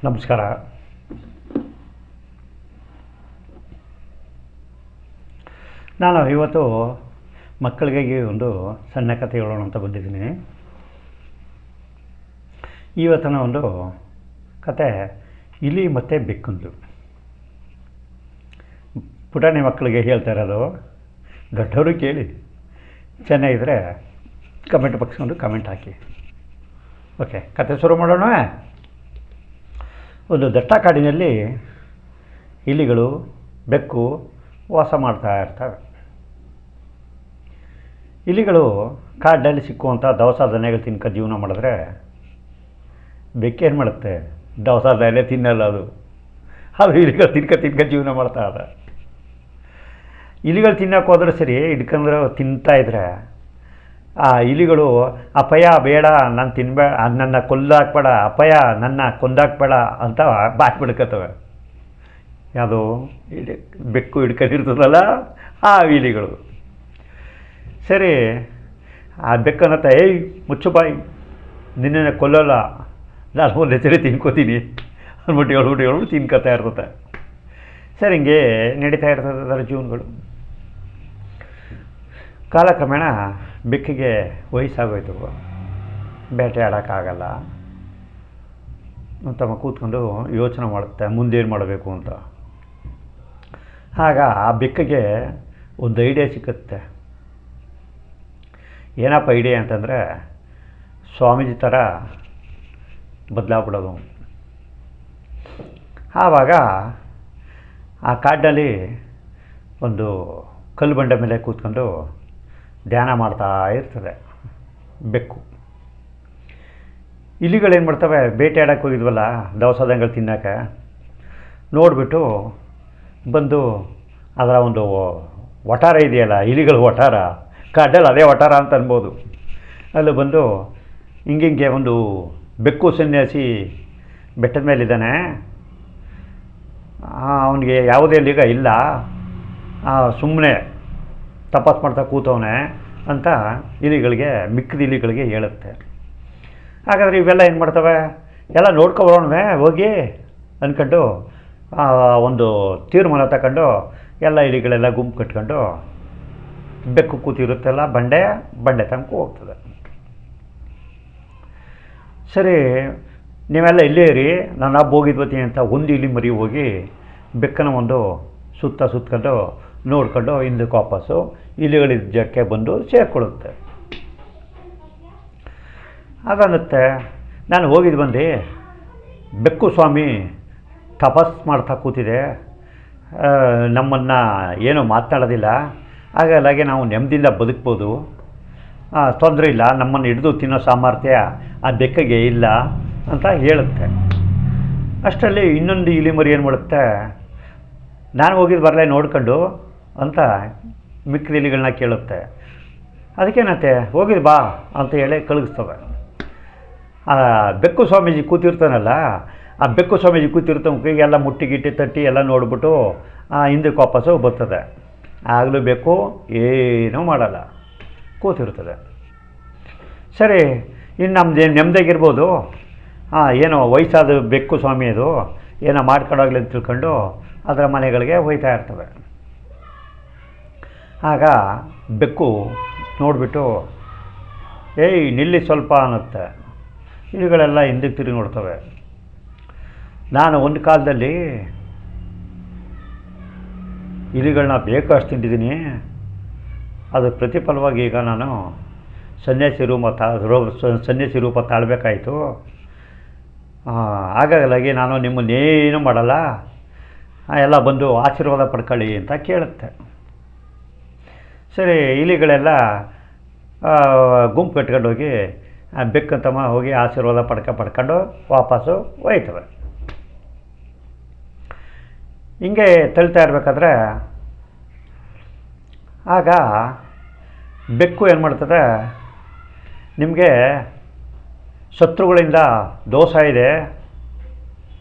ನಮಸ್ಕಾರ. ನಾನು ಇವತ್ತು ಮಕ್ಕಳಿಗಾಗಿ ಒಂದು ಸಣ್ಣ ಕಥೆ ಹೇಳೋಣ ಅಂತ ಬಂದಿದ್ದೀನಿ. ಇವತ್ತಿನ ಒಂದು ಕತೆ ಇಲಿ ಮತ್ತು ಬೆಕ್ಕುಂದು. ಪುಟಾಣಿ ಮಕ್ಕಳಿಗೆ ಹೇಳ್ತಾ ಇರೋದು, ದೊಡ್ಡವರು ಕೇಳಿ, ಚೆನ್ನಾಗಿದ್ದರೆ ಕಮೆಂಟ್ ಬಾಕ್ಸ್ ಒಂದು ಕಮೆಂಟ್ ಹಾಕಿ. ಓಕೆ, ಕತೆ ಶುರು ಮಾಡೋಣ. ಒಂದು ದಟ್ಟ ಕಾಡಿನಲ್ಲಿ ಇಲಿಗಳು, ಬೆಕ್ಕು ವಾಸ ಮಾಡ್ತಾ ಇರ್ತವೆ. ಇಲಿಗಳು ಕಾಡಿನಲ್ಲಿ ಸಿಕ್ಕುವಂಥ ದವಸ ಧಾನ್ಯಗಳು ತಿನ್ಕೊ ಜೀವನ ಮಾಡಿದ್ರೆ, ಬೆಕ್ಕೇನು ಮಾಡುತ್ತೆ? ದವಸ ಧಾನ್ಯ ತಿನ್ನಲ್ಲ ಅದು ಇಲಿಗಳು ತಿನ್ಕ ಜೀವನ ಮಾಡ್ತಾ ಅದ. ಇಲಿಗಳು ತಿನ್ನೋಕೆ ಹೋದ್ರೆ ಸರಿ, ಹಿಡ್ಕೊಂಡ್ರೆ ತಿಂತಾಯಿದ್ರೆ ಆ ಇಲಿಗಳು ಅಪಯ ಬೇಡ, ನಾನು ನನ್ನ ಕೊಲ್ಲಾಕ್ಬೇಡ, ಅಪಯ ನನ್ನ ಕೊಂದಾಕ್ಬೇಡ ಅಂತ ಬಾಯಿ ಬಿಡ್ಕತ್ತವೆ. ಯಾವುದು ಬೆಕ್ಕು ಹಿಡ್ಕೊಂಡಿರ್ತದಲ್ಲ ಆ ಇಲಿಗಳು. ಸರಿ, ಆ ಬೆಕ್ಕನ್ನತ್ತ, ಏಯ್ ಮುಚ್ಚು ಬಾಯಿ, ನಿನ್ನೆ ಕೊಲ್ಲಲ್ಲ, ನಾನು ಒಂದು ಹೆಸರೇ ತಿನ್ಕೋತೀನಿ ಅಂದ್ಬಿಟ್ಟು ಹೇಳ್ಬಿಟ್ಟು ತಿನ್ಕೋತಾ ಇರ್ತದೆ. ಸರಿ, ಹಿಂಗೆ ನಡೀತಾ ಇರ್ತದೆ ಅದರ ಜೀವನಗಳು. ಕಾಲಕ್ರಮೇಣ ಬೆಕ್ಕಿಗೆ ವಯಸ್ಸಾಗೋಯ್ತು, ಬೇಟೆ ಆಡೋಕ್ಕಾಗಲ್ಲ ಅಂತ ಕೂತ್ಕೊಂಡು ಯೋಚನೆ ಮಾಡುತ್ತೆ ಮುಂದೇನು ಮಾಡಬೇಕು ಅಂತ. ಆಗ ಆ ಬೆಕ್ಕಿಗೆ ಒಂದು ಐಡಿಯಾ ಸಿಕ್ಕುತ್ತೆ. ಏನಪ್ಪ ಐಡಿಯಾ ಅಂತಂದರೆ, ಸ್ವಾಮೀಜಿ ಥರ ಬದಲಾಗ್ಬಿಡೋದು. ಆವಾಗ ಆ ಕಾಡಿನಲ್ಲಿ ಒಂದು ಕಲ್ಲು ಬಂಡೆ ಮೇಲೆ ಕೂತ್ಕೊಂಡು ಧ್ಯಾನ ಮಾಡ್ತಾ ಇರ್ತದೆ ಬೆಕ್ಕು. ಇಲಿಗಳೇನು ಮಾಡ್ತವೆ, ಬೇಟೆ ಆಡೋಕ್ಕೆ ಹೋಗಿದ್ವಲ್ಲ ದವಸ ಧಾನ್ಯಗಳು ತಿನ್ನೋಕೆ, ನೋಡಿಬಿಟ್ಟು ಬಂದು ಅದರ ಒಂದು ವಟಾರ ಇದೆಯಲ್ಲ, ಇಲಿಗಳ ವಟಾರ, ಕಾಡಲ್ಲಿ ಅದೇ ವಟಾರ ಅಂತ ಅನ್ಬೋದು, ಅಲ್ಲಿ ಬಂದು ಹಿಂಗೆ ಒಂದು ಬೆಕ್ಕು ಸನ್ಯಾಸಿ ಬೆಟ್ಟದ ಮೇಲಿದ್ದಾನೆ, ಅವನಿಗೆ ಯಾವುದೇ ಲಿಗ ಇಲ್ಲ, ಸುಮ್ಮನೆ ತಪಾಸ್ ಮಾಡ್ತಾ ಕೂತವನೆ ಅಂತ ಇಲಿಗಳಿಗೆ, ಮಿಕ್ಕಿದ ಇಲಿಗಳಿಗೆ ಹೇಳುತ್ತೆ. ಹಾಗಾದರೆ ಇವೆಲ್ಲ ಏನು ಮಾಡ್ತವೆ, ಎಲ್ಲ ನೋಡ್ಕೊಬರೋಣವೇ ಹೋಗಿ ಅಂದ್ಕೊಂಡು ಒಂದು ತೀರ್ಮಾನ ತಗೊಂಡು ಎಲ್ಲ ಇಲಿಗಳೆಲ್ಲ ಗುಂಪು ಕಟ್ಕೊಂಡು ಬೆಕ್ಕು ಕೂತಿರುತ್ತಲ್ಲ ಬಂಡೆ ತನಕ ಹೋಗ್ತದೆ. ಸರಿ, ನೀವೆಲ್ಲ ಇಲ್ಲೇ ಇರಿ, ನಾನು ಹಬ್ಬ ಹೋಗಿದ್ವತ್ತೀನಿ ಅಂತ ಒಂದು ಇಲಿ ಮರಿ ಹೋಗಿ ಬೆಕ್ಕನ ಒಂದು ಸುತ್ಕೊಂಡು ನೋಡ್ಕೊಂಡು ಹಿಂದಕ್ಕೆ ವಾಪಸ್ಸು ಇಲಿಗಳಿದ್ದ ಜಾಗಕ್ಕೆ ಬಂದು ಸೇರಿಕೊಳ್ಳುತ್ತೆ. ಅದನ್ನುತ್ತೆ, ನಾನು ಹೋಗಿದ್ದು ಬಂದು ಬೆಕ್ಕು ಸ್ವಾಮಿ ತಪಸ್ ಮಾಡ್ತಾ ಕೂತಿದೆ, ನಮ್ಮನ್ನು ಏನೂ ಮಾತನಾಡೋದಿಲ್ಲ, ಹಾಗಾಗಿ ನಾವು ನೆಮ್ಮದಿಯಿಂದ ಬದುಕ್ಬೋದು, ತೊಂದರೆ ಇಲ್ಲ, ನಮ್ಮನ್ನು ಹಿಡಿದು ತಿನ್ನೋ ಸಾಮರ್ಥ್ಯ ಆ ಬೆಕ್ಕಿಗೆ ಇಲ್ಲ ಅಂತ ಹೇಳುತ್ತೆ. ಅಷ್ಟರಲ್ಲಿ ಇನ್ನೊಂದು ಇಲಿ ಮರಿ ಏನು ಮಾಡುತ್ತೆ, ನಾನು ಹೋಗಿದ್ದು ಬರಲೇ ನೋಡ್ಕೊಂಡು ಅಂತ ಮಿಕ್ಕಿದ ಇಲಿಗಳನ್ನ ಕೇಳುತ್ತೆ. ಅದಕ್ಕೇನತ್ತೆ, ಹೋಗಿದ್ದು ಬಾ ಅಂತ ಹೇಳಿ ಕಳಿಸ್ತವೆ. ಆ ಬೆಕ್ಕು ಸ್ವಾಮೀಜಿ ಕೂತಿರ್ತಾನಲ್ಲ, ಆ ಬೆಕ್ಕು ಸ್ವಾಮೀಜಿ ಕೂತಿರ್ತ ಎಲ್ಲ ಮುಟ್ಟಿ ತಟ್ಟಿ ಎಲ್ಲ ನೋಡ್ಬಿಟ್ಟು ಹಿಂದಕ್ಕೆ ವಾಪಸ್ಸು ಬರ್ತದೆ. ಆಗಲೂ ಬೇಕು ಏನೂ ಮಾಡಲ್ಲ, ಕೂತಿರ್ತದೆ. ಸರಿ, ಇನ್ನು ನಮ್ಮದೇನು ನೆಮ್ಮದಿಯಾಗಿರ್ಬೋದು, ಏನೋ ವಯಸ್ಸಾದ ಬೆಕ್ಕು ಸ್ವಾಮಿ ಅದು ಏನೋ ಮಾಡ್ಕೊಂಡೋಗ್ಲಿ ಅಂತ ತಿಳ್ಕೊಂಡು ಅದರ ಮನೆಗಳಿಗೆ ಹೋಗ್ತಾ ಇರ್ತವೆ. ಆಗ ಬೆಕ್ಕು ನೋಡಿಬಿಟ್ಟು, ಏಯ್ ನಿಲ್ಲಿ ಸ್ವಲ್ಪ ಅನ್ನುತ್ತೆ. ಇವುಗಳೆಲ್ಲ ಹಿಂದಕ್ಕೆ ತಿರುಗಿ ನೋಡ್ತವೆ. ನಾನು ಒಂದು ಕಾಲದಲ್ಲಿ ಇಲಿಗಳನ್ನ ಬೇಕು ಅಷ್ಟು ತಿಂದಿದ್ದೀನಿ, ಅದು ಪ್ರತಿಫಲವಾಗಿ ಈಗ ನಾನು ಸನ್ಯಾಸಿ ರೂಪ ತಾಳಬೇಕಾಯಿತು, ಹಾಗಾಗಿ ನಾನು ನಿಮ್ಮನ್ನೇನು ಮಾಡಲ್ಲ, ಎಲ್ಲ ಬಂದು ಆಶೀರ್ವಾದ ಪಡ್ಕೊಳ್ಳಿ ಅಂತ ಕೇಳುತ್ತೆ. ಸರಿ, ಇಲಿಗಳೆಲ್ಲ ಗುಂಪು ಕಟ್ಕೊಂಡು ಹೋಗಿ ಬೆಕ್ಕಂತಮ್ಮ ಹೋಗಿ ಆಶೀರ್ವಾದ ಪಡ್ಕೊಂಡು ವಾಪಸ್ಸು ಹೋಯ್ತವೆ. ಹಿಂಗೆ ತಳ್ತಾ ಇರಬೇಕಾದ್ರೆ ಆಗ ಬೆಕ್ಕು ಏನು ಮಾಡ್ತದೆ, ನಿಮಗೆ ಶತ್ರುಗಳಿಂದ ದೋಷ ಇದೆ,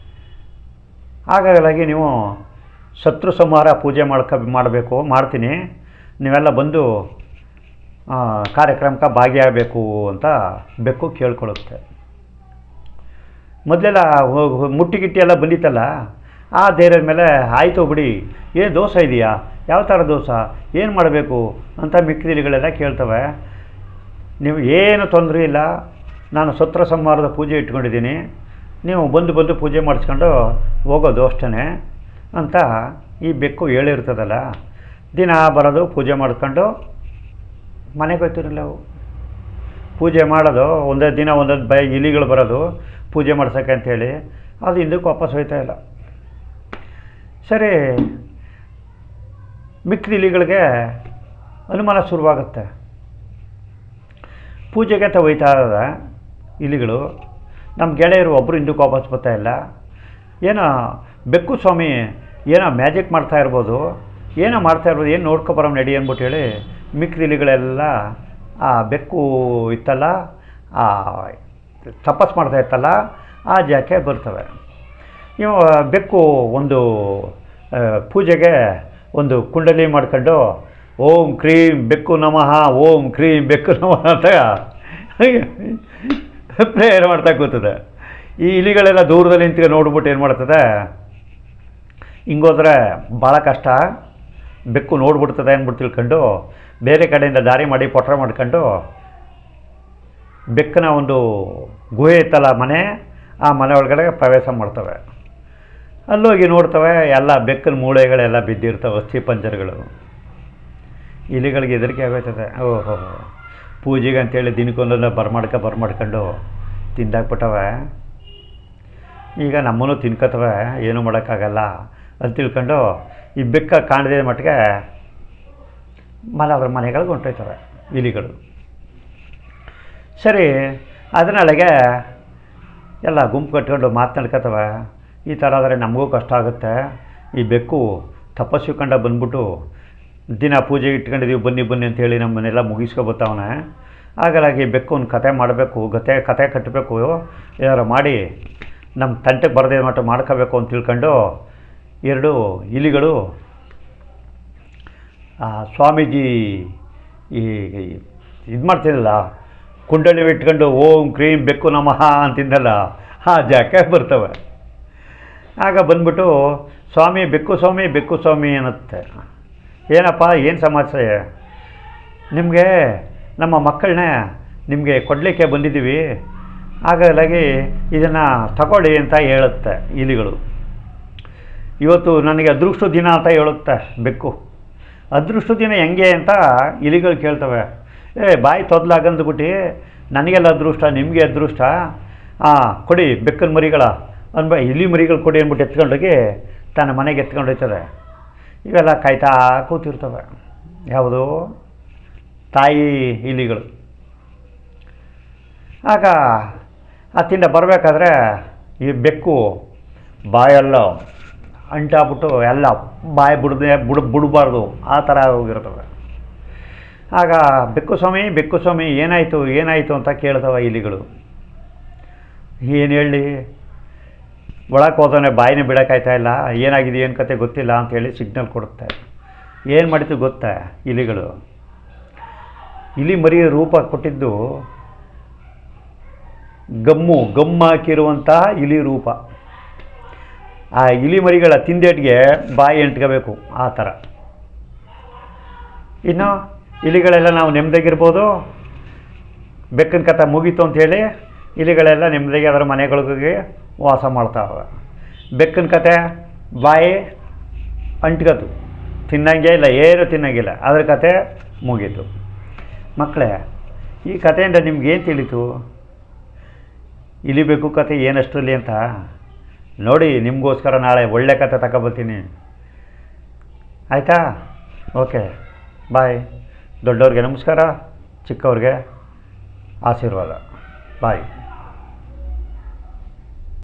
ಹಾಗಾಗಿ ನೀವು ಶತ್ರು ಸಂಹಾರ ಪೂಜೆ ಮಾಡ್ತೀನಿ, ನೀವೆಲ್ಲ ಬಂದು ಕಾರ್ಯಕ್ರಮಕ್ಕೆ ಭಾಗಿಯಾಗಬೇಕು ಅಂತ ಬೆಕ್ಕು ಕೇಳ್ಕೊಳ್ಳುತ್ತೆ. ಮೊದಲೆಲ್ಲ ಮುಟ್ಟಿ ಗಿಟ್ಟಿ ಎಲ್ಲ ಬಂದಿತ್ತಲ್ಲ, ಆ ಧೈರ್ಯದ ಮೇಲೆ ಆಯಿತು ಬಿಡಿ, ಏನು ದೋಷ ಇದೆಯಾ, ಯಾವ ಥರ ದೋಷ, ಏನು ಮಾಡಬೇಕು ಅಂತ ಮಿಕ್ಕಿಲಿಗಳೆಲ್ಲ ಕೇಳ್ತವೆ. ನೀವು ಏನು ತೊಂದರೆ ಇಲ್ಲ, ನಾನು ಸತ್ರ ಸಂಹಾರದ ಪೂಜೆ ಇಟ್ಕೊಂಡಿದ್ದೀನಿ, ನೀವು ಬಂದು ಪೂಜೆ ಮಾಡಿಸ್ಕೊಂಡು ಹೋಗೋದು ಅಷ್ಟೇ ಅಂತ ಈ ಬೆಕ್ಕು ಹೇಳಿರ್ತದಲ್ಲ. ದಿನ ಬರೋದು, ಪೂಜೆ ಮಾಡ್ಕೊಂಡು ಮನೆಗೆ ಹೋಗ್ತಿರಲಿಲ್ಲ ಅವು. ಪೂಜೆ ಮಾಡೋದು ಒಂದೇ ದಿನ ಒಂದೊಂದು ಇಲಿಗಳು ಬರೋದು ಪೂಜೆ ಮಾಡ್ಸೋಕ್ಕೆ ಅಂಥೇಳಿ, ಅದು ಹಿಂದಕ್ಕೆ ವಾಪಸ್ ಹೋಯ್ತಾ ಇಲ್ಲ. ಸರಿ, ಮಿಕ್ಕಿದ ಇಲಿಗಳಿಗೆ ಅನುಮಾನ ಶುರುವಾಗುತ್ತೆ. ಪೂಜೆಗೆ ಅಂತ ಹೋಯ್ತಾ ಇರೋದ ಇಲಿಗಳು, ನಮ್ಮ ಗೆಳೆಯರು ಒಬ್ಬರು ಹಿಂದಕ್ಕೆ ವಾಪಸ್ ಬರ್ತಾ ಇಲ್ಲ. ಏನೋ ಬೆಕ್ಕು ಸ್ವಾಮಿ ಏನೋ ಮ್ಯಾಜಿಕ್ ಮಾಡ್ತಾ ಇರ್ಬೋದು, ಏನೋ ಏನು ನೋಡ್ಕೊಬರೋ ನಡಿ ಅಂದ್ಬಿಟ್ಟು ಹೇಳಿ ಮಿಕ್ಕಿದ ಇಲಿಗಳೆಲ್ಲ ಆ ಬೆಕ್ಕು ಇತ್ತಲ್ಲ, ಆ ತಪಸ್ ಮಾಡ್ತಾ ಇತ್ತಲ್ಲ ಆ ಜಾಗಕ್ಕೆ ಬರ್ತವೆ. ಇವು ಬೆಕ್ಕು ಒಂದು ಪೂಜೆಗೆ ಒಂದು ಕುಂಡಲಿ ಮಾಡ್ಕೊಂಡು ಓಂ ಕ್ರೀಂ ಬೆಕ್ಕು ನಮಃ, ಓಂ ಕ್ರೀಂ ಬೆಕ್ಕು ನಮಃ ಅಂತ ಪ್ರೇಯರ್ ಮಾಡ್ತಾ ಕೂತದೆ. ಈ ಇಲಿಗಳೆಲ್ಲ ದೂರದಲ್ಲಿ ನಿಂತ್ಕೊಂಡು ನೋಡ್ಬಿಟ್ಟು ಏನು ಮಾಡ್ತದೆ, ಹಿಂಗೋದ್ರೆ ಭಾಳ ಕಷ್ಟ, ಬೆಕ್ಕು ನೋಡ್ಬಿಡ್ತದೆ ಅಂದ್ಬಿಟ್ಟು ತಿಳ್ಕೊಂಡು ಬೇರೆ ಕಡೆಯಿಂದ ದಾರಿ ಮಾಡಿ ಪೊಟ್ರ ಮಾಡ್ಕೊಂಡು ಬೆಕ್ಕನ ಒಂದು ಗುಹೆ ಇತ್ತಲ್ಲ ಮನೆ, ಆ ಮನೆ ಒಳಗಡೆ ಪ್ರವೇಶ ಮಾಡ್ತವೆ. ಅಲ್ಲೋಗಿ ನೋಡ್ತವೆ, ಎಲ್ಲ ಬೆಕ್ಕನ ಮೂಳೆಗಳೆಲ್ಲ ಬಿದ್ದಿರ್ತವೆ, ಅಸ್ಥಿ ಪಂಜರಗಳು. ಇಲಿಗಳಿಗೆ ಹೆದರಿಕೆ ಆಗೋಯ್ತದೆ. ಓಹೋ, ಪೂಜೆಗೆ ಅಂತೇಳಿ ದಿನಕ್ಕೊಂದೊಂದು ಬರ್ಮಾಡ್ಕೊಂಡು ತಿಂದಾಕ್ಬಿಟ್ಟವೆ. ಈಗ ನಮ್ಮನ್ನು ತಿನ್ಕೋತವೆ, ಏನೂ ಮಾಡೋಕ್ಕಾಗಲ್ಲ ಅಂತ ತಿಳ್ಕೊಂಡು ಈ ಬೆಕ್ಕ ಕಾಣದೇ ಮಟ್ಟಿಗೆ ಅದ್ರ ಮನೆಗಳಿಗೆ ಹೊಂಟೋಯ್ತವೆ ಇಲಿಗಳು. ಸರಿ, ಅದರೊಳಗೆ ಎಲ್ಲ ಗುಂಪು ಕಟ್ಕೊಂಡು ಮಾತನಾಡ್ಕೊತವೆ, ಈ ಥರ ಆದರೆ ನಮಗೂ ಕಷ್ಟ ಆಗುತ್ತೆ, ಈ ಬೆಕ್ಕು ತಪಸ್ಸು ಕಂಡ ಬಂದ್ಬಿಟ್ಟು ದಿನ ಪೂಜೆಗೆ ಇಟ್ಕೊಂಡಿದ್ದೀವಿ ಬನ್ನಿ ಅಂತೇಳಿ ನಮ್ಮನ್ನೆಲ್ಲ ಮುಗಿಸ್ಕೊಬತ್ತವನೆ. ಹಾಗಾಗಿ ಬೆಕ್ಕು ಒಂದು ಕತೆ ಮಾಡಬೇಕು, ಕತೆ ಕಟ್ಟಬೇಕು, ಏನಾರು ಮಾಡಿ ನಮ್ಮ ತಂಟೆಗೆ ಬರದೇ ಮಟ್ಟ ಮಾಡ್ಕೋಬೇಕು ಅಂತ ತಿಳ್ಕೊಂಡು ಎರಡು ಇಲಿಗಳು ಸ್ವಾಮೀಜಿ ಈ ಇದು ಮಾಡ್ತಿದ್ದಲ್ಲ, ಕುಂಡಲಿ ಇಟ್ಕೊಂಡು ಓಂ ಕ್ರೀಂ ಬೆಕ್ಕು ನಮಃ ಅಂತಿದ್ದಲ್ಲ, ಆ ಜಾಗಕ್ಕೆ ಬರ್ತವೆ. ಆಗ ಬಂದ್ಬಿಟ್ಟು ಸ್ವಾಮಿ ಬೆಕ್ಕು ಸ್ವಾಮಿ ಅನ್ನತ್ತೆ. ಏನಪ್ಪ, ಏನು ಸಮಸ್ಯೆ, ನಿಮಗೆ ನಮ್ಮ ಮಕ್ಕಳನ್ನ ನಿಮಗೆ ಕೊಡಲಿಕ್ಕೆ ಬಂದಿದ್ದೀವಿ, ಹಾಗಾಗಿ ಇದನ್ನು ತಗೊಳ್ಳಿ ಅಂತ ಹೇಳುತ್ತೆ ಇಲಿಗಳು. ಇವತ್ತು ನನಗೆ ಅದೃಷ್ಟ ದಿನ ಅಂತ ಹೇಳುತ್ತೆ ಬೆಕ್ಕು. ಅದೃಷ್ಟ ದಿನ ಹೆಂಗೆ ಅಂತ ಇಲಿಗಳು ಕೇಳ್ತವೆ. ಬಾಯಿ ತೊದಲಾಗಂದ್ಬಿಟ್ಟು ನನಗೆಲ್ಲ ಅದೃಷ್ಟ, ನಿಮಗೆ ಅದೃಷ್ಟ, ಕೊಡಿ ಬೆಕ್ಕನ ಮರಿಗಳ ಇಲಿ ಮರಿಗಳು ಕೊಡಿ ಅಂದ್ಬಿಟ್ಟು ಎತ್ಕೊಂಡೋಗಿ ತನ್ನ ಮನೆಗೆ ಎತ್ಕೊಂಡು ಹೋಗ್ತದೆ. ಇವೆಲ್ಲ ಕಾಯ್ತಾ ಕೂತಿರ್ತವೆ, ಯಾವುದು ತಾಯಿ ಇಲಿಗಳು. ಆಗ ಅತ್ತಿಂದ ಬರಬೇಕಾದ್ರೆ ಈ ಬೆಕ್ಕು ಬಾಯೆಲ್ಲ ಅಂಟಾಗ್ಬಿಟ್ಟು ಎಲ್ಲ ಬಾಯಿ ಬಿಡಬಾರ್ದು ಆ ಥರ ಹೋಗಿರ್ತವೆ. ಆಗ ಬೆಕ್ಕು ಸ್ವಾಮಿ ಏನಾಯಿತು ಅಂತ ಕೇಳ್ತವೆ ಇಲಿಗಳು. ಏನು ಹೇಳಿ, ಒಳಕ್ಕೆ ಹೋದವನೇ ಬಾಯಿನೇ ಬಿಡೋಕ್ಕಾಯ್ತಾ ಇಲ್ಲ, ಏನಾಗಿದೆ ಏನು ಕತೆ ಗೊತ್ತಿಲ್ಲ ಅಂಥೇಳಿ ಸಿಗ್ನಲ್ ಕೊಡುತ್ತೆ. ಏನು ಮಾಡಿತು ಗೊತ್ತಾ ಇಲಿಗಳು, ಇಲಿ ಮರಿ ರೂಪ ಕೊಟ್ಟಿದ್ದು ಗಮ್ಮು ಹಾಕಿರುವಂಥ ಇಲಿ ರೂಪ. ಆ ಇಲಿ ಮರಿಗಳ ತಿಂದೇಟಿಗೆ ಬಾಯಿ ಎಂಟ್ಕೋಬೇಕು ಆ ಥರ. ಇನ್ನು ಇಲಿಗಳೆಲ್ಲ ನಾವು ನೆಮ್ಮದಿಯಾಗಿರ್ಬೋದು, ಬೆಕ್ಕನ ಕಥೆ ಮುಗೀತು ಅಂಥೇಳಿ ಇಲಿಗಳೆಲ್ಲ ನೆಮ್ಮದಿಯಾಗಿ ಅದರ ಮನೆಗಳಿಗೆ ವಾಸ ಮಾಡ್ತಾವೆ. ಬೆಕ್ಕನ ಕತೆ ಬಾಯಿ ಅಂಟ್ಕೋತು, ತಿನ್ನಂಗೆ ಇಲ್ಲ, ಏನು ತಿನ್ನಂಗಿಲ್ಲ, ಅದ್ರ ಕತೆ ಮುಗೀತು. ಮಕ್ಕಳೇ, ಈ ಕಥೆಯಿಂದ ನಿಮ್ಗೇನು ತಿಳಿತು? ಇಲಿಬೇಕು ಕತೆ ಏನಷ್ಟರಲ್ಲಿ ಅಂತ ನೋಡಿ, ನಿಮಗೋಸ್ಕರ ನಾಳೆ ಒಳ್ಳೆ ಕತೆ ತಗೊಬರ್ತೀನಿ, ಆಯಿತಾ? ಓಕೆ, ಬಾಯ್. ದೊಡ್ಡವ್ರಿಗೆ ನಮಸ್ಕಾರ, ಚಿಕ್ಕವ್ರಿಗೆ ಆಶೀರ್ವಾದ. ಬಾಯ್.